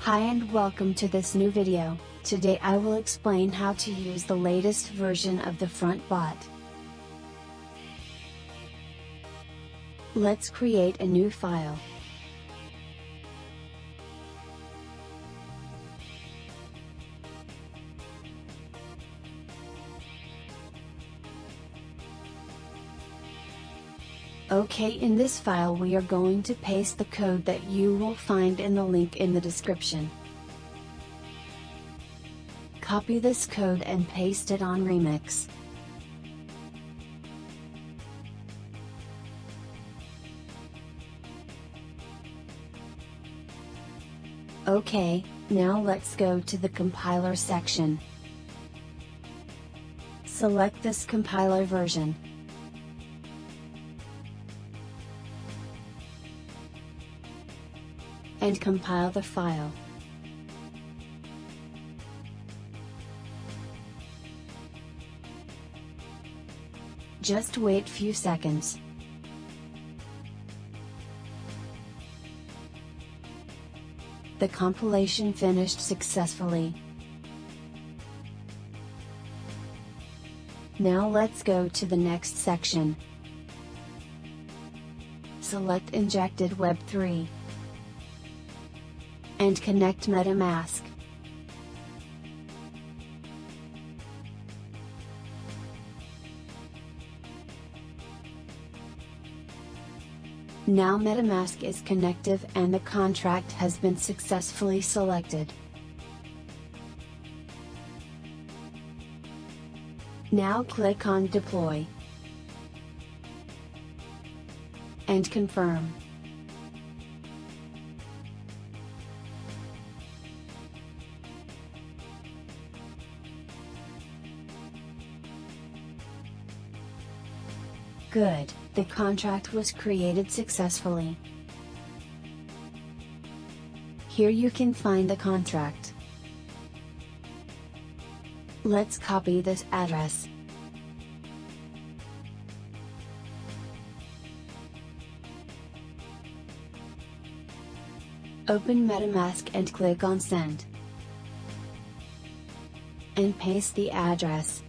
Hi and welcome to this new video. Today I will explain how to use the latest version of the front bot. Let's create a new file. Okay, in this file we are going to paste the code that you will find in the link in the description. Copy this code and paste it on Remix. Okay, now let's go to the compiler section. Select this compiler version. And compile the file. Just wait few seconds. The compilation finished successfully. Now let's go to the next section. Select Injected Web3. And connect Metamask. Now Metamask is connected and the contract has been successfully selected. Now click on Deploy. And confirm. Good, the contract was created successfully. Here you can find the contract. Let's copy this address. Open Metamask and click on Send. And paste the address.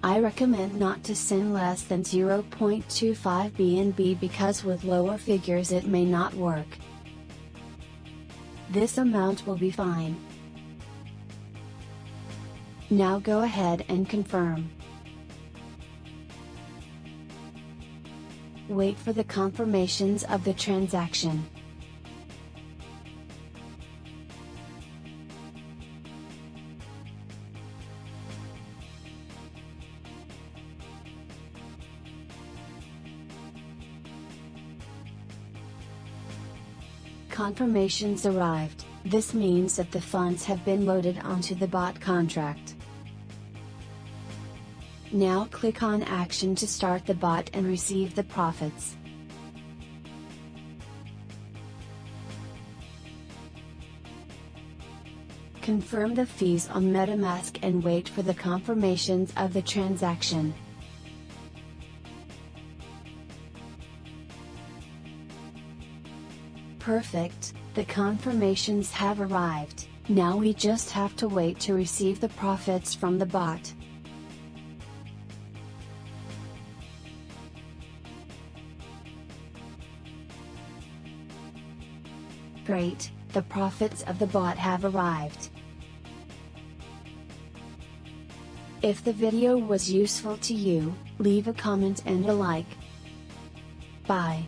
I recommend not to send less than 0.25 BNB because with lower figures it may not work. This amount will be fine. Now go ahead and confirm. Wait for the confirmations of the transaction. Confirmations arrived. This means that the funds have been loaded onto the bot contract. Now click on Action to start the bot and receive the profits. Confirm the fees on Metamask and wait for the confirmations of the transaction. Perfect, the confirmations have arrived. Now we just have to wait to receive the profits from the bot. Great, the profits of the bot have arrived. If the video was useful to you, leave a comment and a like. Bye.